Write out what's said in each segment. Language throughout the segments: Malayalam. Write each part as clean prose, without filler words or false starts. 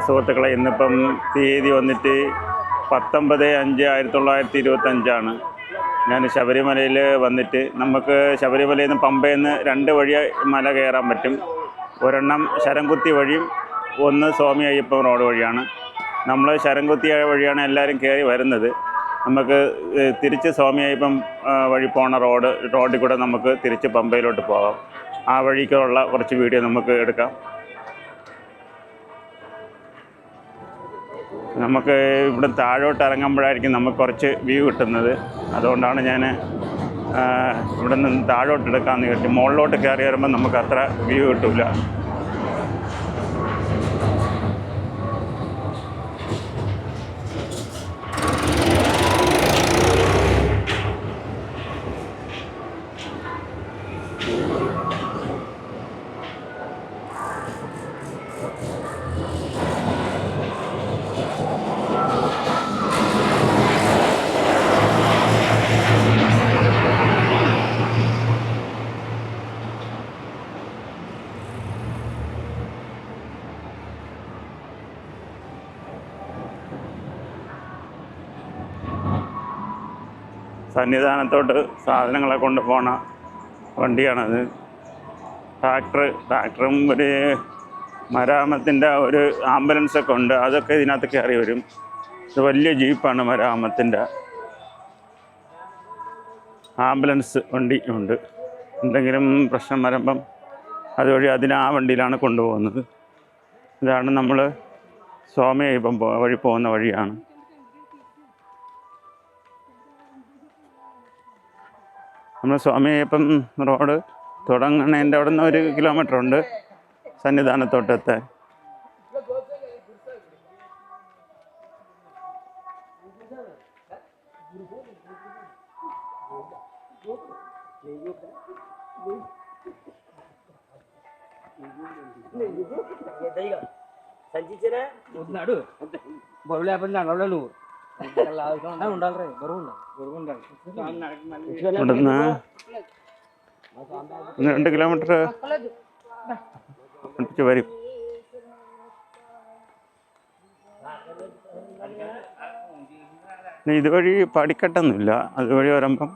സുഹൃത്തുക്കളെ, ഇന്നിപ്പം തീയതി വന്നിട്ട് 19/5/1925 ഞാൻ ശബരിമലയിൽ വന്നിട്ട്, നമുക്ക് ശബരിമലയിൽ നിന്ന് പമ്പയിൽ നിന്ന് 2 വഴി മല കയറാൻ പറ്റും. ഒരെണ്ണം ശരംകുത്തി വഴിയും ഒന്ന് സ്വാമി അയ്യപ്പൻ റോഡ് വഴിയാണ്. നമ്മൾ ശരംകുത്തി വഴിയാണ് എല്ലാവരും കയറി വരുന്നത്. നമുക്ക് തിരിച്ച് സ്വാമി അയ്യപ്പൻ വഴി പോണ റോഡിൽ കൂടെ നമുക്ക് തിരിച്ച് പമ്പയിലോട്ട് പോകാം. ആ വഴിക്കുള്ള കുറച്ച് വീഡിയോ നമുക്ക് എടുക്കാം. നമുക്ക് ഇവിടെ താഴോട്ട് ഇറങ്ങുമ്പോഴായിരിക്കും നമുക്ക് കുറച്ച് വ്യൂ കിട്ടുന്നത്. അതുകൊണ്ടാണ് ഞാൻ ഇവിടെ നിന്ന് താഴോട്ട് എടുക്കാമെന്ന് വിചാരിച്ചു. മുകളിലോട്ട് കയറി വരുമ്പോൾ നമുക്ക് അത്ര വ്യൂ കിട്ടില്ല. സന്നിധാനത്തോട്ട് സാധനങ്ങളെ കൊണ്ട് പോണ വണ്ടിയാണത്. ട്രാക്ടറും ഒരു മരാമത്തിൻ്റെ ഒരു ആംബുലൻസൊക്കെ ഉണ്ട്. അതൊക്കെ ഇതിനകത്ത് കയറി വരും. ഇത് വലിയ ജീപ്പാണ്, മരാമത്തിൻ്റെ ആംബുലൻസ് വണ്ടി ഉണ്ട്. എന്തെങ്കിലും പ്രശ്നം വരുമ്പം അതുവഴി ആ വണ്ടിയിലാണ് കൊണ്ടുപോകുന്നത്. ഇതാണ് നമ്മൾ സ്വാമി അയ്യപ്പൻ വഴി പോകുന്ന വഴിയാണ്. നമ്മൾ സ്വാമി അയ്യപ്പൻ റോഡ് തുടങ്ങണതിൻ്റെ അവിടെ നിന്ന് 1 കിലോമീറ്റർ ഉണ്ട് സന്നിധാനത്തോട്ടെത്താൻ. ഇവിടുന്ന് 2 കിലോമീറ്റർ അടുപ്പിച്ച് വരും. ഇതുവഴി പടിക്കെട്ടൊന്നുമില്ല. അതുവഴി വരുമ്പം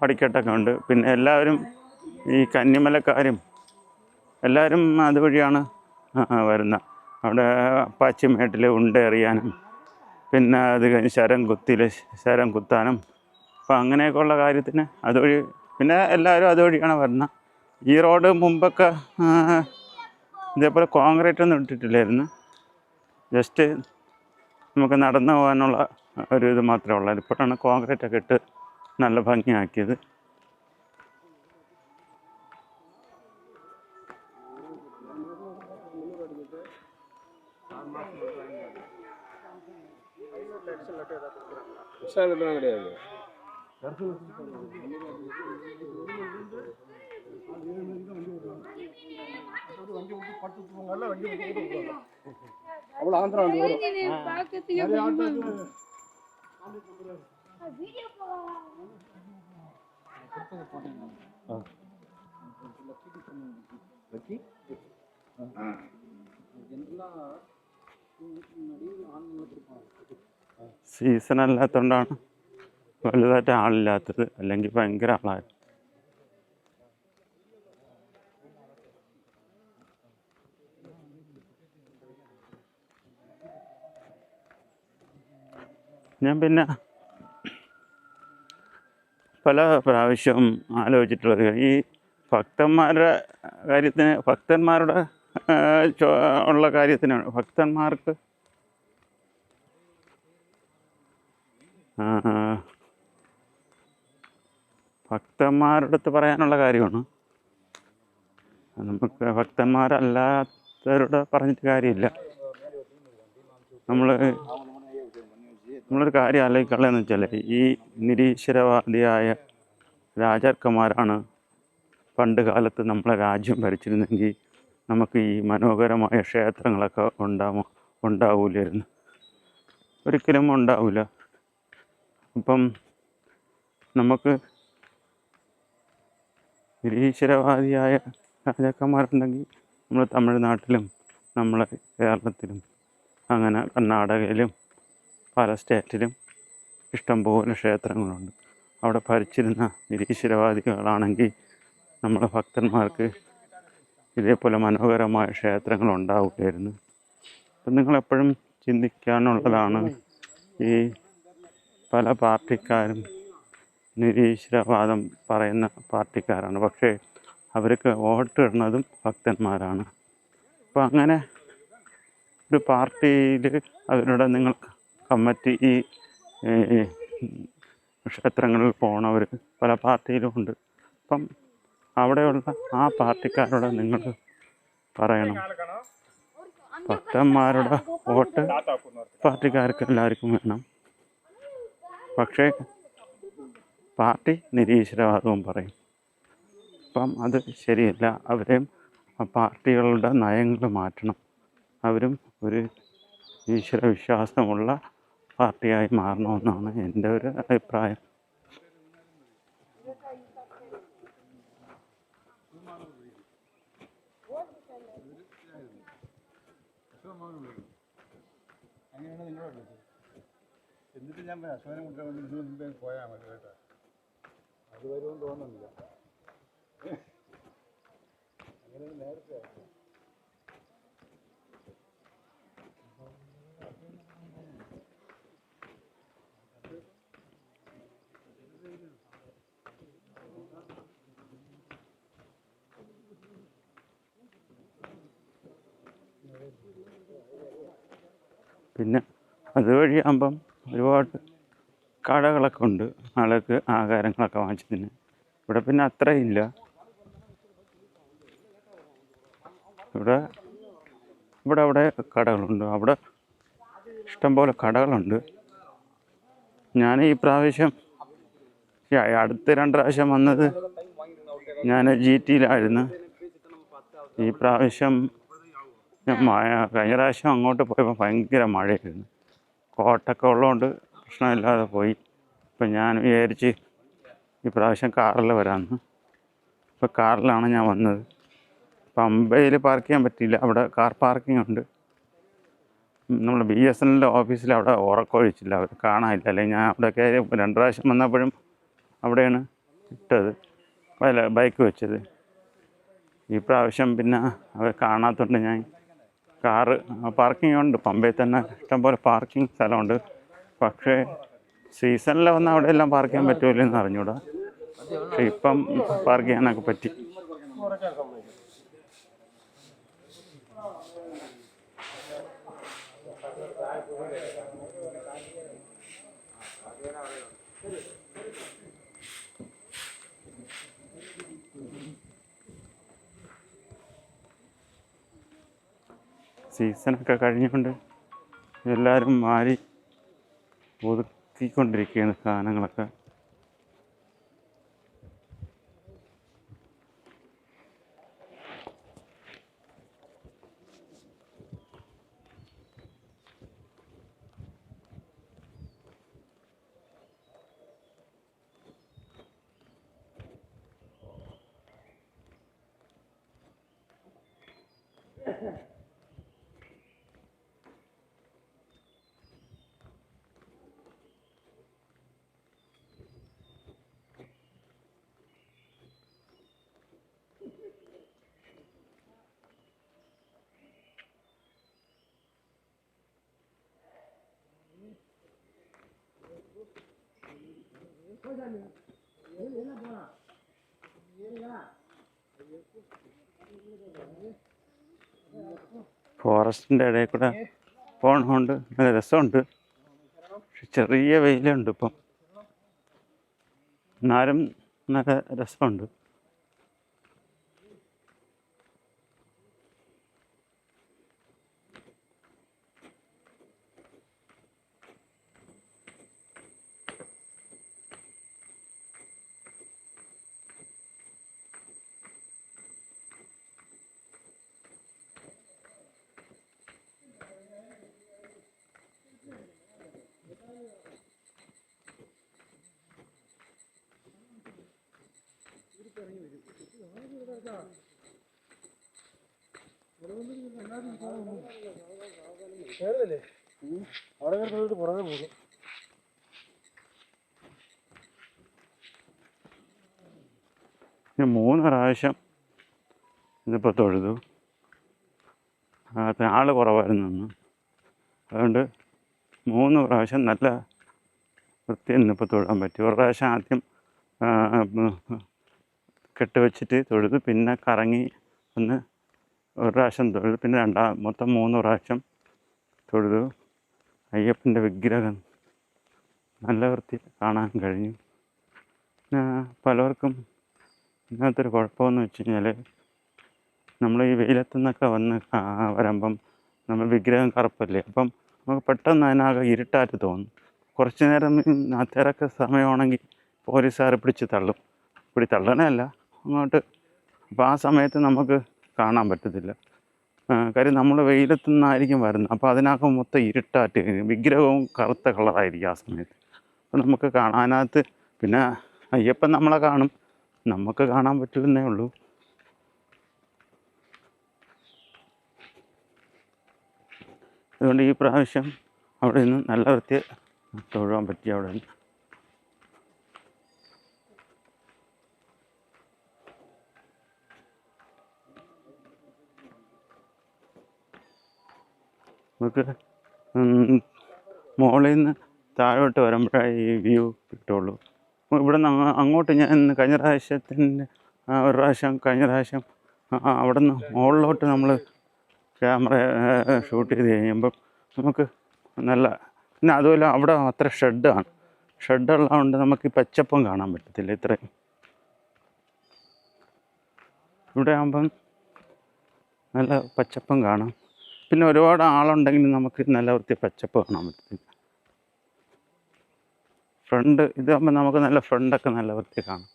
പടിക്കെട്ടൊക്കെ ഉണ്ട്. പിന്നെ എല്ലാവരും ഈ കന്നിമലക്കാരും എല്ലാവരും അതുവഴിയാണ് വരുന്നത്. അവിടെ പശ്ചിമേട്ടിൽ ഉണ്ടെറിയാനും പിന്നെ അത് കഴിഞ്ഞ് ശരം കുത്താനും അപ്പം അങ്ങനെയൊക്കെയുള്ള കാര്യത്തിന് അതുവഴി പിന്നെ എല്ലാവരും അതുവഴിയാണ് വരുന്നത്. ഈ റോഡ് മുമ്പൊക്കെ ഇതേപോലെ കോൺക്രീറ്റ് ഒന്നും ഇട്ടിട്ടില്ലായിരുന്നു. ജസ്റ്റ് നമുക്ക് നടന്നു പോകാനുള്ള ഒരു ഇത് മാത്രമേ ഉള്ളൂ. ഇപ്പോഴാണ് കോൺക്രീറ്റൊക്കെ ഇട്ട് നല്ല ഭംഗിയാക്കിയത്. സീസൺ അല്ലാത്തതുകൊണ്ടാണ് വലുതായിട്ട് ആളില്ലാത്തത്. അല്ലെങ്കിൽ ഭയങ്കര ആളായിരുന്നു. ഞാൻ പിന്നെ പല പ്രാവശ്യവും ആലോചിച്ചിട്ടുള്ളത് ഈ ഭക്തന്മാരുടെ ഉള്ള കാര്യത്തിനാണ്. ഭക്തന്മാരുടെ അടുത്ത് പറയാനുള്ള കാര്യമാണ്. നമുക്ക് ഭക്തന്മാരല്ലാത്തവരോട് പറഞ്ഞിട്ട് കാര്യമില്ല. നമ്മളൊരു കാര്യം ആലോചിക്കാനുള്ളതെന്ന് വെച്ചാൽ, ഈ നിരീശ്വരവാദിയായ രാജാക്കന്മാരാണ് പണ്ട് കാലത്ത് നമ്മളെ രാജ്യം ഭരിച്ചിരുന്നെങ്കിൽ നമുക്ക് ഈ മനോഹരമായ ക്ഷേത്രങ്ങളൊക്കെ ഉണ്ടാവില്ലായിരുന്നു. ഒരിക്കലും ഉണ്ടാവില്ല. അപ്പം നമുക്ക് നിരീശ്വരവാദിയായ രാജാക്കന്മാരുണ്ടെങ്കിൽ നമ്മൾ തമിഴ്നാട്ടിലും നമ്മളെ കേരളത്തിലും അങ്ങനെ കർണാടകയിലും പല സ്റ്റേറ്റിലും ഇഷ്ടംപോലെ ക്ഷേത്രങ്ങളുണ്ട്. അവിടെ ഭരിച്ചിരുന്ന നിരീശ്വരവാദികളാണെങ്കിൽ നമ്മളെ ഭക്തന്മാർക്ക് ഇതേപോലെ മനോഹരമായ ക്ഷേത്രങ്ങൾ ഉണ്ടാവുകയായിരുന്നു. അപ്പം നിങ്ങളെപ്പോഴും ചിന്തിക്കാനുള്ളതാണ്, ഈ പല പാർട്ടിക്കാരും നിരീശ്വരവാദം പറയുന്ന പാർട്ടിക്കാരാണ്, പക്ഷേ അവർക്ക് വോട്ട് ഇടുന്നതും ഭക്തന്മാരാണ്. അപ്പോൾ അങ്ങനെ ഒരു പാർട്ടിയിൽ അവരുടെ നിങ്ങൾ കമ്മിറ്റി ഈ ക്ഷേത്രങ്ങളിൽ പോണവർ പല പാർട്ടിയിലുമുണ്ട്. അപ്പം അവിടെയുള്ള ആ പാർട്ടിക്കാരോട് നിങ്ങൾ പറയണം, ഭക്തന്മാരുടെ വോട്ട് പാർട്ടിക്കാർക്ക് എല്ലാവർക്കും വേണം, പക്ഷേ പാർട്ടി നിരീശ്വരവാദവും പറയും. അപ്പം അത് ശരിയല്ല. അവരെയും ആ പാർട്ടികളുടെ നയങ്ങൾ മാറ്റണം. അവരും ഒരു ഈശ്വര വിശ്വാസമുള്ള പാർട്ടിയായി മാറണമെന്നാണ് എൻ്റെ ഒരു അഭിപ്രായം. അങ്ങനെയാണ് നിങ്ങളെ വിളിച്ചത്. എന്നിട്ട് ഞാൻ അശ്വനെ കൊണ്ടുവരാൻ വേണ്ടി ഇതിന് മുമ്പേ പോയാൽ മതി കേട്ടോ. അത് വരുമെന്ന് തോന്നുന്നില്ല. അങ്ങനെ നേരത്തെ പിന്നെ അതുവഴിയാകുമ്പം ഒരുപാട് കടകളൊക്കെ ഉണ്ട്, ആൾക്ക് ആഹാരങ്ങളൊക്കെ വാങ്ങിച്ചതിന്. ഇവിടെ പിന്നെ അത്രയില്ല. ഇവിടെ അവിടെ കടകളുണ്ട്, അവിടെ ഇഷ്ടംപോലെ കടകളുണ്ട്. ഞാൻ ഈ പ്രാവശ്യം അടുത്ത 2 പ്രാവശ്യം വന്നത് ഞാൻ GTയിലായിരുന്നു. ഈ പ്രാവശ്യം കഴിഞ്ഞ പ്രാവശ്യം അങ്ങോട്ട് പോയപ്പോൾ ഭയങ്കര മഴയായിരുന്നു. കോട്ടൊക്കെ ഉള്ളതുകൊണ്ട് പ്രശ്നമില്ലാതെ പോയി. ഇപ്പം ഞാൻ വിചാരിച്ച് ഈ പ്രാവശ്യം കാറിൽ വരാമെന്ന്. ഇപ്പോൾ കാറിലാണ് ഞാൻ വന്നത്. പമ്പയിൽ പാർക്ക് ചെയ്യാൻ പറ്റിയില്ല, അവിടെ കാർ പാർക്കിംഗ് ഉണ്ട്. നമ്മൾ BSNL ഓഫീസിൽ അവിടെ ഉറക്കമൊഴിച്ചില്ല, അവർ കാണാനില്ല. അല്ലെങ്കിൽ ഞാൻ അവിടെ കയറി 2 പ്രാവശ്യം വന്നപ്പോഴും അവിടെയാണ് ഇട്ടത്, ബൈക്ക് വെച്ചത്. ഈ പ്രാവശ്യം പിന്നെ അവർ കാണാത്തതുകൊണ്ട് ഞാൻ കാറ് പാർക്കിംഗ് ഉണ്ട്. പമ്പയിൽ തന്നെ ഇഷ്ടംപോലെ പാർക്കിംഗ് സ്ഥലമുണ്ട്. പക്ഷേ സീസണിൽ വന്ന് അവിടെ എല്ലാം പാർക്ക് ചെയ്യാൻ പറ്റുമല്ലോ എന്ന് അറിഞ്ഞൂടാ. പക്ഷെ ഇപ്പം പാർക്ക് ചെയ്യാനൊക്കെ പറ്റി. സീസണൊക്കെ കഴിഞ്ഞുകൊണ്ട് എല്ലാവരും മാറി ഒതുക്കിക്കൊണ്ടിരിക്കുകയാണ് സാധനങ്ങളൊക്കെ. ഫോറസ്റ്റിൻ്റെ ഇടയിൽ കൂടെ പോകണമുണ്ട്, നല്ല രസമുണ്ട്. പക്ഷെ ചെറിയ വെയിലുണ്ട് ഇപ്പം, എന്നാലും നല്ല രസമുണ്ട്. കേറുന്നില്ലേ അവിടെ കയറി പുറകെ പോകും. ഞാൻ 3 പ്രാവശ്യം ഇതിപ്പോൾ തൊഴുതു. ആൾ കുറവായിരുന്നു അന്ന്. അതുകൊണ്ട് 3 പ്രാവശ്യം നല്ല വൃത്തിയിൽ നിന്നിപ്പോൾ തൊഴാൻ പറ്റി. ഒരു പ്രാവശ്യം ആദ്യം കെട്ട് വെച്ചിട്ട് തൊഴുതു, പിന്നെ കറങ്ങി ഒന്ന് ഒരു പ്രാവശ്യം തൊഴുതു, പിന്നെ മൊത്തം 3 പ്രാവശ്യം തൊഴുതു. അയ്യപ്പൻ്റെ വിഗ്രഹം നല്ല വൃത്തി കാണാൻ കഴിഞ്ഞു. പലർക്കും ഇതിനകത്തൊരു കുഴപ്പമെന്ന് വെച്ച് കഴിഞ്ഞാൽ, നമ്മൾ ഈ വെയിലത്തു നിന്നൊക്കെ വന്ന് വരുമ്പം നമ്മൾ വിഗ്രഹം കറുപ്പല്ലേ, അപ്പം നമുക്ക് പെട്ടെന്ന് അതിനാകെ ഇരുട്ടായിട്ട് തോന്നും. കുറച്ച് നേരം തിരക്ക് സമയമാണെങ്കിൽ പോലീസുകാർ പിടിച്ച് തള്ളും. തള്ളണമല്ല അങ്ങോട്ട്. അപ്പോൾ ആ സമയത്ത് നമുക്ക് കാണാൻ പറ്റത്തില്ല. കാര്യം നമ്മൾ വെയിലത്തു നിന്നായിരിക്കും വരുന്നത്. അപ്പോൾ അതിനകത്ത് മൊത്തം ഇരുട്ടായിട്ട് വിഗ്രഹവും കറുത്ത കളറായിരിക്കും ആ സമയത്ത്. അപ്പോൾ നമുക്ക് കാണാനകത്ത്, പിന്നെ അയ്യപ്പൻ നമ്മളെ കാണും, നമുക്ക് കാണാൻ പറ്റുമെന്നേ ഉള്ളൂ. അതുകൊണ്ട് ഈ പ്രാവശ്യം അവിടെ നിന്ന് നല്ല വൃത്തി തൊഴുവാൻ പറ്റി. അവിടെ നിന്ന് നമുക്ക് മുകളിൽ നിന്ന് താഴോട്ട് വരുമ്പോഴേ ഈ വ്യൂ കിട്ടുള്ളൂ. ഇവിടെ നിന്ന് അങ്ങോട്ട് ഞാൻ കഴിഞ്ഞ പ്രാവശ്യം അവിടെ നിന്ന് മുകളിലോട്ട് നമ്മൾ ക്യാമറ ഷൂട്ട് ചെയ്ത് കഴിയുമ്പം നമുക്ക് നല്ല, പിന്നെ അതുപോലെ അവിടെ അത്ര ഷെഡുള്ളതുകൊണ്ട് നമുക്ക് ഈ പച്ചപ്പം കാണാൻ പറ്റത്തില്ല ഇത്രയും. ഇവിടെ ആകുമ്പം നല്ല പച്ചപ്പം കാണാം. പിന്നെ ഒരുപാട് ആളുണ്ടെങ്കിൽ നമുക്ക് നല്ല വൃത്തി പച്ചപ്പ് കാണാൻ പറ്റത്തില്ല. ഇതാകുമ്പോൾ നമുക്ക് നല്ല ഫ്രണ്ടൊക്കെ നല്ല വൃത്തി കാണാം.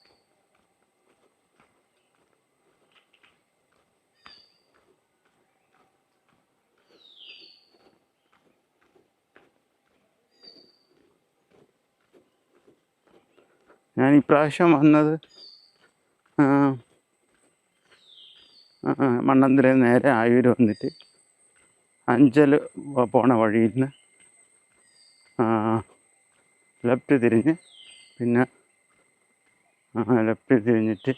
ഞാൻ ഇപ്രാവശ്യം വന്നത് മണ്ണന്തിരയിൽ നേരെ ആയൂർ വന്നിട്ട് അഞ്ചൽ പോണ വഴിയിൽ നിന്ന് ലെഫ്റ്റ് തിരിഞ്ഞ്, പിന്നെ ലെഫ്റ്റ് തിരിഞ്ഞിട്ട്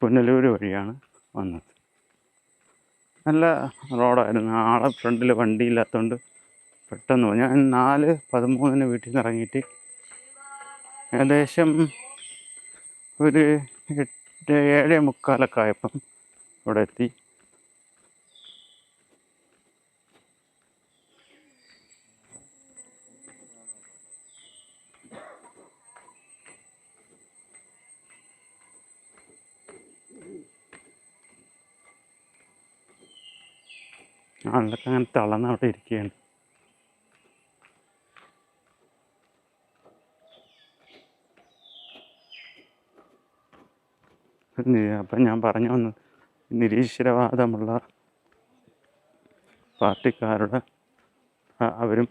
പുനലൂർ വഴിയാണ് വന്നത്. നല്ല റോഡായിരുന്നു. ആളെ ഫ്രണ്ടിൽ വണ്ടിയില്ലാത്തതുകൊണ്ട് പെട്ടെന്ന് പോയി. ഞാൻ 4:13 വീട്ടിൽ നിന്ന് ഇറങ്ങിയിട്ട് ഏകദേശം ഒരു 7:45 ആയപ്പം ഇവിടെ എത്തി. ആളൊക്കെ അങ്ങനെ തളർന്ന് അവിടെ ഇരിക്കുകയാണ്. അപ്പം ഞാൻ പറഞ്ഞു വന്നത്, നിരീശ്വരവാദമുള്ള പാർട്ടിക്കാരുടെ അവരും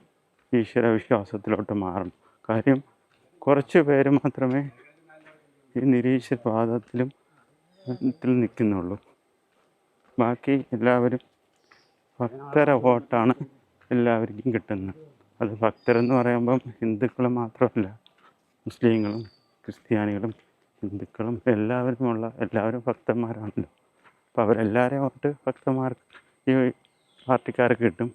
ഈശ്വര വിശ്വാസത്തിലോട്ട് മാറണം. കാര്യം കുറച്ച് പേര് മാത്രമേ ഈ നിരീശ്വരവാദത്തിൽ നിൽക്കുന്നുള്ളൂ. ബാക്കി എല്ലാവരും ഭക്തര വോട്ടാണ് എല്ലാവർക്കും കിട്ടുന്നത്. അത് ഭക്തരെന്ന് പറയുമ്പം ഹിന്ദുക്കൾ മാത്രമല്ല, മുസ്ലിങ്ങളും ക്രിസ്ത്യാനികളും ഹിന്ദുക്കളും എല്ലാവരും ഭക്തന്മാരാണല്ലോ. അപ്പോൾ അവരെല്ലാവരെയും വോട്ട് ഭക്തന്മാർക്ക് ഈ പാർട്ടിക്കാർക്ക് കിട്ടും.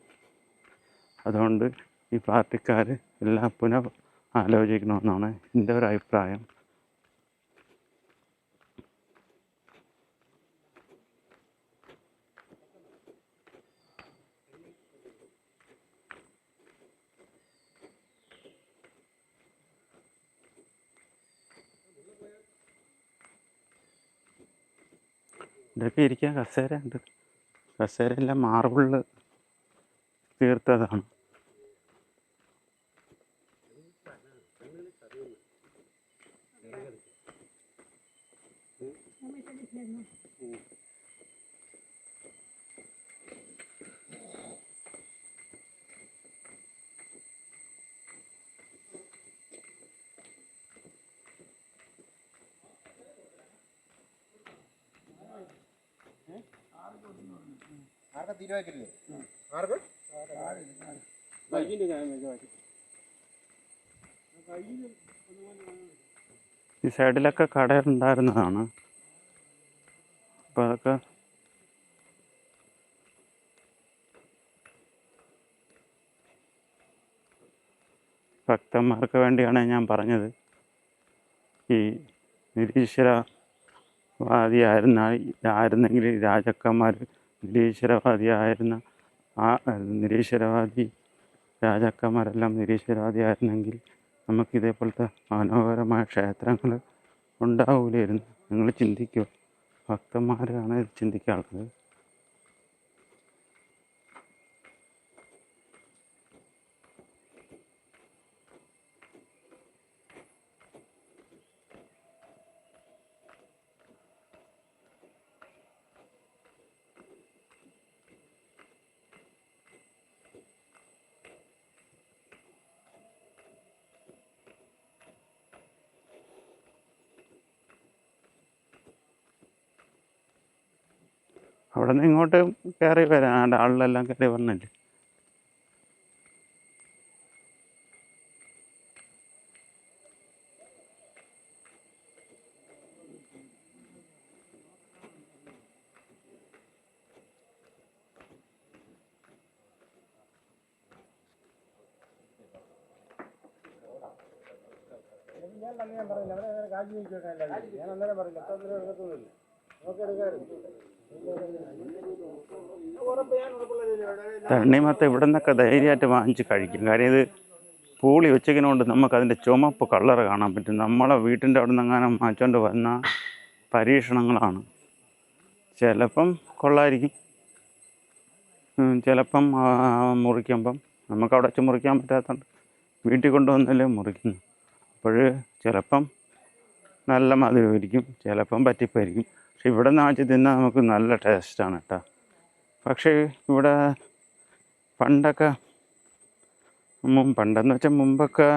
അതുകൊണ്ട് ഈ പാർട്ടിക്കാർ എല്ലാം ആലോചിക്കണമെന്നാണ് എൻ്റെ ഒരു അഭിപ്രായം. ഇതൊക്കെ ഇരിക്കാൻ കസേര ഉണ്ട്. കസേരയെല്ലാം മാർബിളിൽ തീർത്തതാണ്. ആർക്കാ തീരുമാനിക്കില്ലേ? ആർക്ക്? ഈ സൈഡിലൊക്കെ കട ഉണ്ടായിരുന്നതാണ്. അപ്പോൾ അതൊക്കെ ഭക്തന്മാർക്ക് വേണ്ടിയാണ് ഞാൻ പറഞ്ഞത്. ഈ ആയിരുന്നെങ്കിൽ രാജാക്കന്മാർ നിരീശ്വരവാദിയായിരുന്ന നിരീശ്വരവാദി രാജാക്കന്മാരെല്ലാം നിരീശ്വരവാദിയായിരുന്നെങ്കിൽ നമുക്കിതേപോലത്തെ മനോഹരമായ ക്ഷേത്രങ്ങൾ ഉണ്ടാവില്ലായിരുന്നു. നിങ്ങൾ ചിന്തിക്കുക, ഭക്തന്മാരാണ് ഇത് ചിന്തിക്കാറുള്ളത്. അവിടെ നിന്ന് ഇങ്ങോട്ട് കയറി വരാം, ആളിലെല്ലാം കയറി വന്നില്ലേ. ഞാൻ പറഞ്ഞില്ല, അവരെ കാശ് ചോദിച്ചോട്ടെ. ഞാൻ അന്നേരം പറഞ്ഞില്ല, എത്ര രൂപ എടുക്കത്തൊന്നുമില്ല, നമുക്ക് എടുക്കാറുണ്ട്. തണ്ണിമത്തം ഇവിടെ നിന്നൊക്കെ ധൈര്യമായിട്ട് വാങ്ങിച്ച് കഴിക്കും. കാര്യം ഇത് പൂളി വെച്ചതിനുകൊണ്ട് നമുക്കതിൻ്റെ ചുമപ്പ് കളറ് കാണാൻ പറ്റും. നമ്മളെ വീട്ടിൻ്റെ അവിടെ നിന്ന് എങ്ങാനും വാങ്ങിച്ചുകൊണ്ട് വന്ന പരീക്ഷണങ്ങളാണ്. ചിലപ്പം കൊള്ളായിരിക്കും, ചിലപ്പം മുറിക്കുമ്പം നമുക്കവിടെ വെച്ച് മുറിക്കാൻ പറ്റാത്തതുകൊണ്ട് വീട്ടിൽ കൊണ്ടുവന്നല്ലേ മുറിക്കുന്നു. അപ്പോൾ ചിലപ്പം നല്ല മധുരമായിരിക്കും, ചിലപ്പം പറ്റിപ്പായിരിക്കും. പക്ഷെ ഇവിടെ നിന്ന് വാങ്ങിച്ച് തിന്നാൽ നമുക്ക് നല്ല ടേസ്റ്റാണ് കേട്ടോ. പക്ഷേ ഇവിടെ പണ്ടെന്ന് വെച്ചാൽ മുമ്പൊക്കെ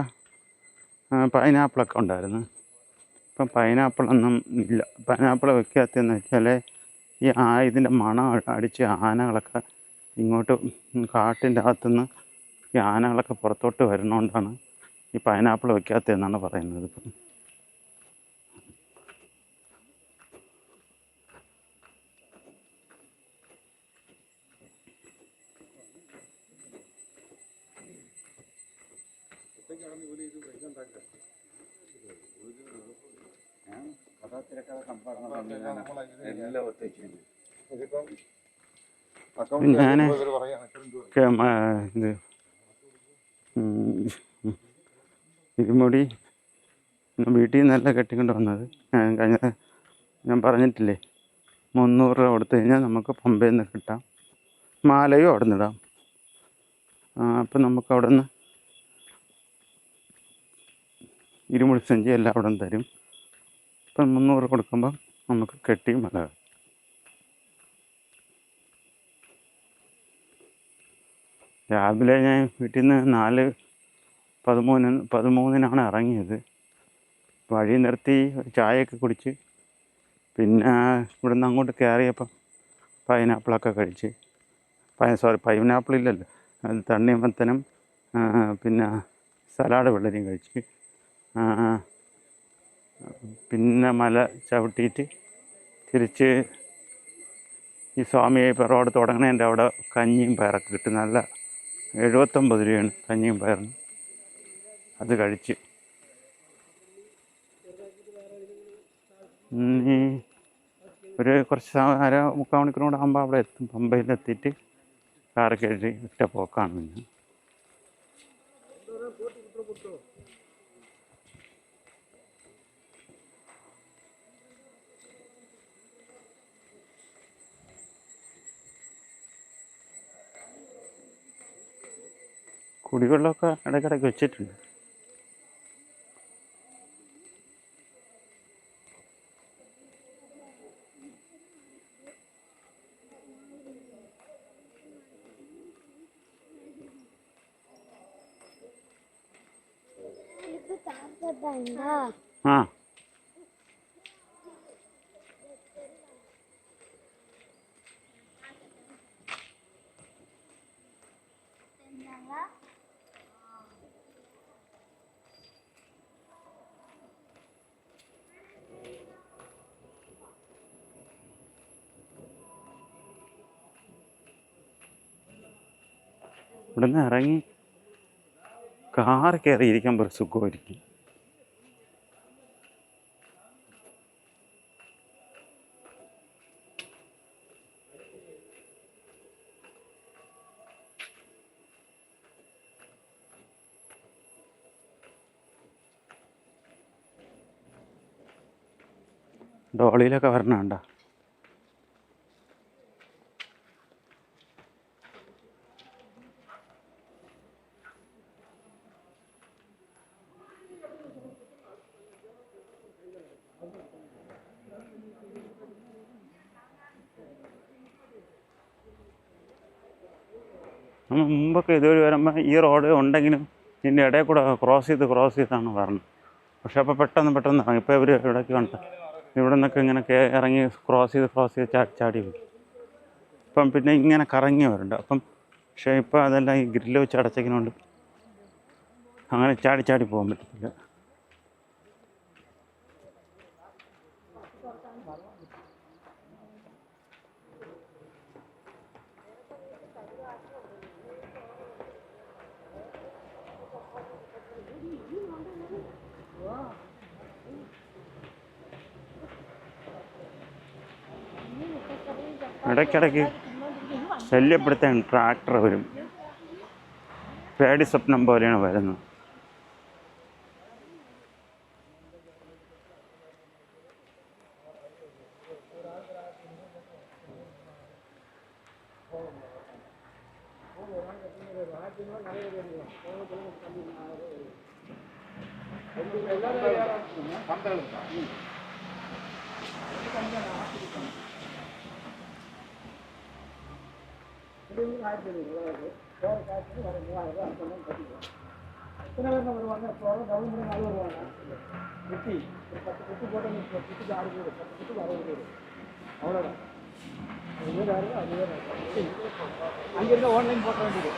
പൈനാപ്പിളൊക്കെ ഉണ്ടായിരുന്നു. ഇപ്പം പൈനാപ്പിളൊന്നും ഇല്ല. പൈനാപ്പിൾ വെക്കാത്തതെന്ന് വെച്ചാൽ ഇതിൻ്റെ മണം അടിച്ച് ആനകളൊക്കെ ഇങ്ങോട്ട് കാട്ടിൻ്റെ അകത്തുനിന്ന് ഈ ആനകളൊക്കെ പുറത്തോട്ട് വരുന്നതുകൊണ്ടാണ് ഈ പൈനാപ്പിൾ വെക്കാത്തതെന്നാണ് പറയുന്നത്. ഇപ്പം ഞാൻ ഇത് ഇരുമുടി വീട്ടിൽ നിന്നല്ല കെട്ടിക്കൊണ്ട് വന്നത്. ഞാൻ പറഞ്ഞിട്ടില്ലേ, 300 രൂപ കൊടുത്തു കഴിഞ്ഞാൽ നമുക്ക് പമ്പയിൽ നിന്ന് കിട്ടാം. മാലയും അവിടെ നിന്ന് ഇടാം. അപ്പം നമുക്ക് അവിടെ നിന്ന് ഇരുമുടി സഞ്ചി എല്ലാം അവിടെ നിന്ന് തരും. ഇപ്പം 300 കൊടുക്കുമ്പം നമുക്ക് കെട്ടി മല. രാവിലെ ഞാൻ വീട്ടിൽ നിന്ന് 4:13 ഇറങ്ങിയത്. വഴി നിർത്തി ഒരു ചായയൊക്കെ കുടിച്ച് പിന്നെ ഇവിടെ നിന്ന് അങ്ങോട്ട് കയറിയപ്പം പൈനാപ്പിളൊക്കെ കഴിച്ച് പൈനാപ്പിളില്ലല്ലോ, അത് തണ്ണിമത്തനും പിന്നെ സലാഡ് വെള്ളരിയും കഴിച്ച് പിന്നെ മല ചവിട്ടിയിട്ട് തിരിച്ച് ഈ സ്വാമിയയ്യപ്പ റോഡ് തുടങ്ങണതിൻ്റെ അവിടെ കഞ്ഞിയും പയറൊക്കെ കിട്ടും. നല്ല 79 രൂപയാണ് കഞ്ഞിയും പയറിന്. അത് കഴിച്ച് ഒരു കുറച്ച് 3/4 മണിക്കൂർ കൂടെ ആകുമ്പോൾ അവിടെ എത്തും. പമ്പയിലെത്തിയിട്ട് കാറ് കയറ്റി ഒറ്റ പോക്കാണ്. പിന്നെ കുടിവെള്ളമൊക്കെ ഇടയ്ക്കിടയ്ക്ക് വെച്ചിട്ടുണ്ട്. ആ ഇവിടുന്ന് ഇറങ്ങി കാർ കയറി ഇരിക്കുമ്പോൾ ഒരു സുഖമായിരിക്കും. ഡോളിയിലൊക്കെ വരണണ്ട. നമ്മൾ മുമ്പൊക്കെ ഇതുവഴി വരുമ്പോൾ ഈ റോഡ് ഉണ്ടെങ്കിലും ഇതിൻ്റെ ഇടയിൽ കൂടെ ക്രോസ് ചെയ്താണ് പറഞ്ഞത്. പക്ഷെ അപ്പോൾ പെട്ടെന്ന് ഇറങ്ങി. ഇപ്പോൾ ഇവർ ഇടയ്ക്ക് കണ്ട ഇവിടെ നിന്നൊക്കെ ഇങ്ങനെ ഇറങ്ങി ക്രോസ് ചെയ്ത് ചാടി വരും. ഇപ്പം പിന്നെ ഇങ്ങനെ കറങ്ങി വരുന്നുണ്ട്. അപ്പം പക്ഷേ ഇപ്പോൾ അതെല്ലാം ഈ ഗ്രില്ല് വെച്ച് അടച്ചേക്കുന്നതുകൊണ്ട് അങ്ങനെ ചാടി പോകാൻ പറ്റത്തില്ല. ഇടയ്ക്കിടയ്ക്ക് ശല്യപ്പെടുത്താൻ ട്രാക്ടർ വരും. പേടി സ്വപ്നം പോലെയാണ് വരുന്നത്. அங்கிருந்து ஆன்லைன் போட்ட வேண்டியது.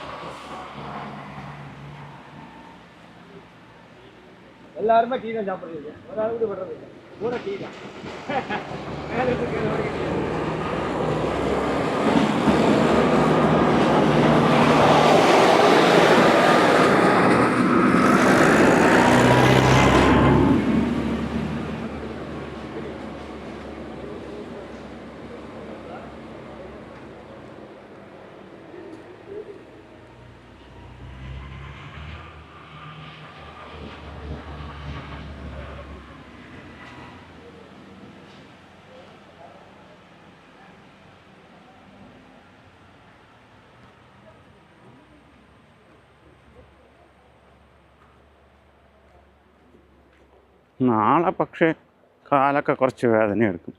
எல்லாருமே டீ தான் சாப்பிட்றீங்க. ஒரு ஆள் கூட விடுறது இல்லை. கூட டீ தான். നാളെ പക്ഷേ കാലൊക്കെ കുറച്ച് വേദനയെടുക്കും.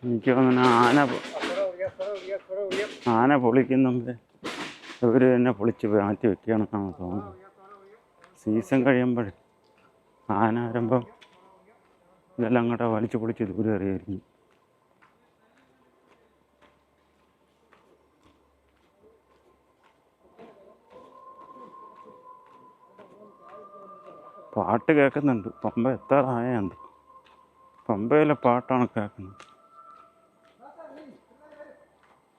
എനിക്ക് തോന്നുന്നു ആന പൊളിക്കുന്നുണ്ട്. ഇവർ തന്നെ പൊളിച്ച് മാറ്റി വെക്കുകയാണെന്നാണ് തോന്നുന്നത്. സീസൺ കഴിയുമ്പോൾ ആന വരുമ്പം ഇതെല്ലാം അങ്ങോട്ട് വലിച്ചു പൊളിച്ച് ദൂരെ അറിയായിരിക്കും. പാട്ട് കേൾക്കുന്നുണ്ട്. പമ്പ എത്താറായുണ്ട്. പമ്പയിലെ പാട്ടാണ് കേൾക്കുന്നത്.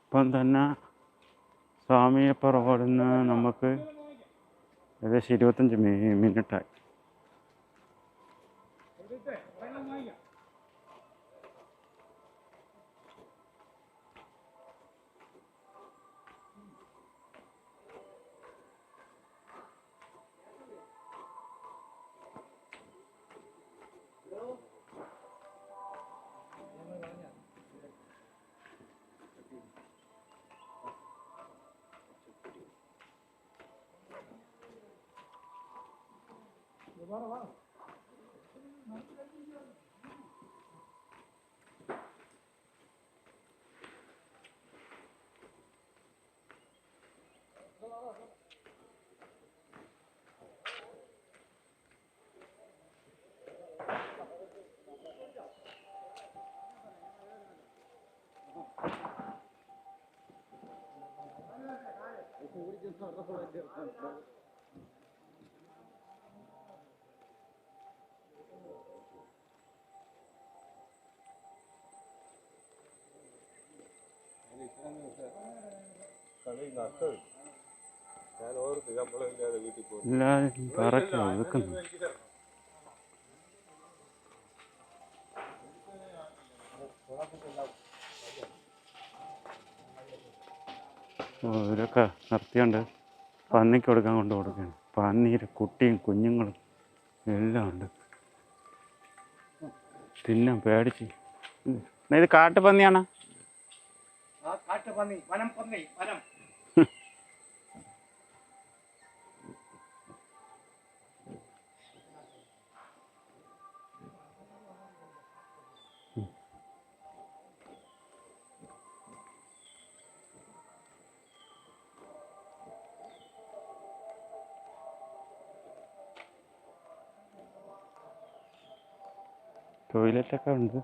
ഇപ്പം തന്നെ സ്വാമിയപ്പ റോഡിൽ നിന്ന് നമുക്ക് ഏകദേശം 25 മിനിറ്റായി. എല്ലാവരും പറക്കി ഒതുക്കുന്നു. ഇവരൊക്കെ നിർത്തിയുണ്ട് പന്നിക്ക് കൊടുക്കാൻ കൊണ്ട് കൊടുക്കുകയാണ്. പന്നീര് കുട്ടിയും കുഞ്ഞുങ്ങളും എല്ലാം ഉണ്ട്. തിന്നാൻ പേടിച്ച്. ഇത് കാട്ടുപന്നിയാണോ? ടോയ്ലറ്റൊക്കെ ഉണ്ട്.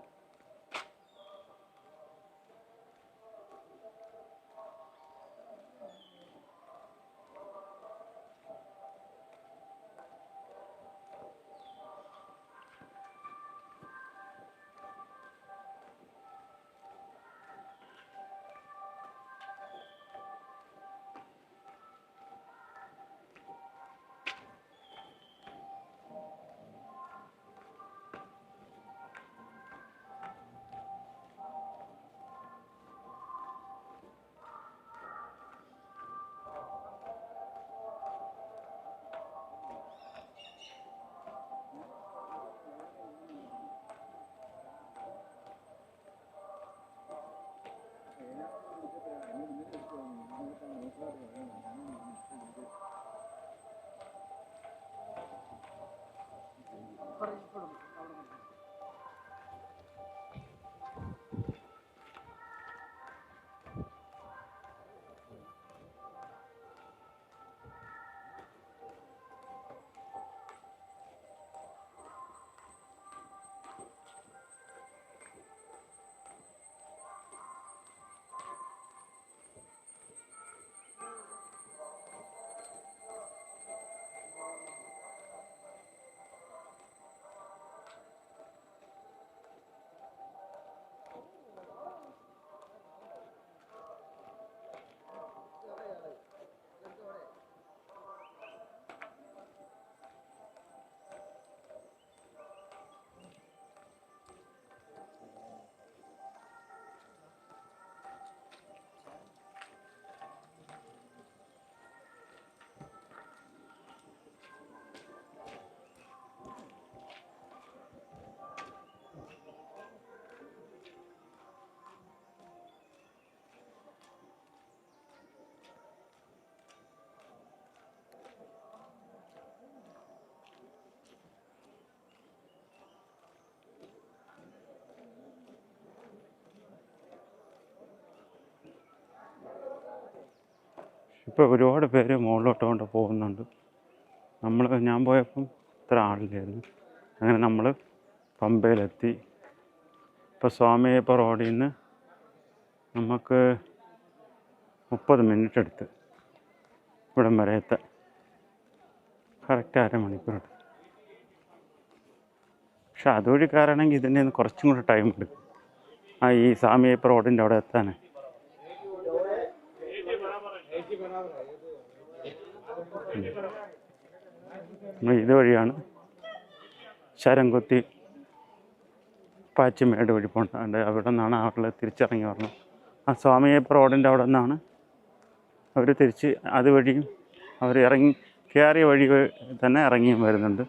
ഇപ്പോൾ ഒരുപാട് പേര് മുകളിലോട്ട് കൊണ്ട് പോകുന്നുണ്ട്. ഞാൻ പോയപ്പം ഇത്ര ആളില്ലായിരുന്നു. അങ്ങനെ നമ്മൾ പമ്പയിലെത്തി. ഇപ്പോൾ സ്വാമിയപ്പ റോഡിൽ നിന്ന് നമുക്ക് 30 മിനിറ്റ് എടുത്ത് ഇവിടം വരെ എത്താൻ. കറക്റ്റ് അരമണിക്കൂർ എടുത്തു. പക്ഷെ അതുവഴി കയറണമെങ്കിൽ ഇതിൻ്റെ നിന്ന് കുറച്ചും കൂടെ ടൈം എടുക്കും. ഈ സ്വാമിയപ്പ റോഡിൻ്റെ അവിടെ എത്താനേ. ഇതുവഴിയാണ് ശരംകുത്തി പാച്ചിമേട് വഴി പോകേണ്ടത്. അവിടെ നിന്നാണ് ആളുകൾ തിരിച്ചിറങ്ങി വരണം. ആ സ്വാമിയപ്പ റോഡിൻ്റെ അവിടെ നിന്നാണ് അവർ തിരിച്ച് അതുവഴിയും അവർ കയറിയ വഴി തന്നെ ഇറങ്ങിയും വരുന്നുണ്ട്.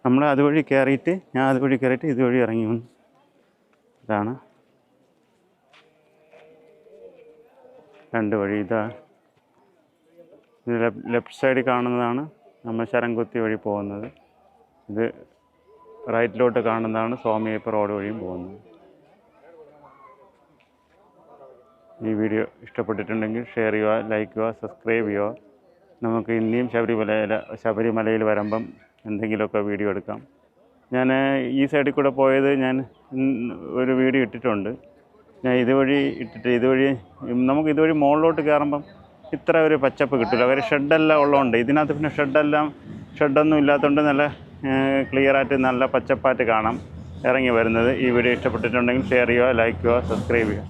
നമ്മൾ അതുവഴി കയറിയിട്ട് ഞാൻ അതുവഴി കയറിയിട്ട് ഇതുവഴി ഇറങ്ങി വന്നു. ഇതാണ് രണ്ട് വഴി. ഇത് ലെഫ്റ്റ് സൈഡിൽ കാണുന്നതാണ് നമ്മൾ ശരംകുത്തി വഴി പോകുന്നത്. ഇത് റൈറ്റിലോട്ട് കാണുന്നതാണ് സ്വാമിയപ്പ റോഡ് വഴിയും പോകുന്നത്. ഈ വീഡിയോ ഇഷ്ടപ്പെട്ടിട്ടുണ്ടെങ്കിൽ ഷെയർ ചെയ്യുക, ലൈക്ക് ചെയ്യുക, സബ്സ്ക്രൈബ് ചെയ്യുക. നമുക്ക് ഇനിയും ശബരിമലയിൽ വരുമ്പം എന്തെങ്കിലുമൊക്കെ വീഡിയോ എടുക്കാം. ഞാൻ ഈ സൈഡിൽ കൂടെ പോയത് ഞാൻ ഒരു വീഡിയോ ഇട്ടിട്ടുണ്ട്. ഞാൻ ഇതുവഴി നമുക്ക് ഇതുവഴി മുകളിലോട്ട് കയറുമ്പം ഇത്ര ഒരു പച്ചപ്പ് കിട്ടില്ല. അവർ ഷെഡെല്ലാം ഉള്ളതുകൊണ്ട് ഇതിനകത്ത് പിന്നെ ഷെഡൊന്നും ഇല്ലാത്തതുകൊണ്ട് നല്ല ക്ലിയറായിട്ട് നല്ല പച്ചപ്പായിട്ട് കാണാം ഇറങ്ങി വരുന്നത്. ഈ വീഡിയോ ഇഷ്ടപ്പെട്ടിട്ടുണ്ടെങ്കിൽ ഷെയർ ചെയ്യുക, ലൈക്ക് ചെയ്യുക, സബ്സ്ക്രൈബ് ചെയ്യുക.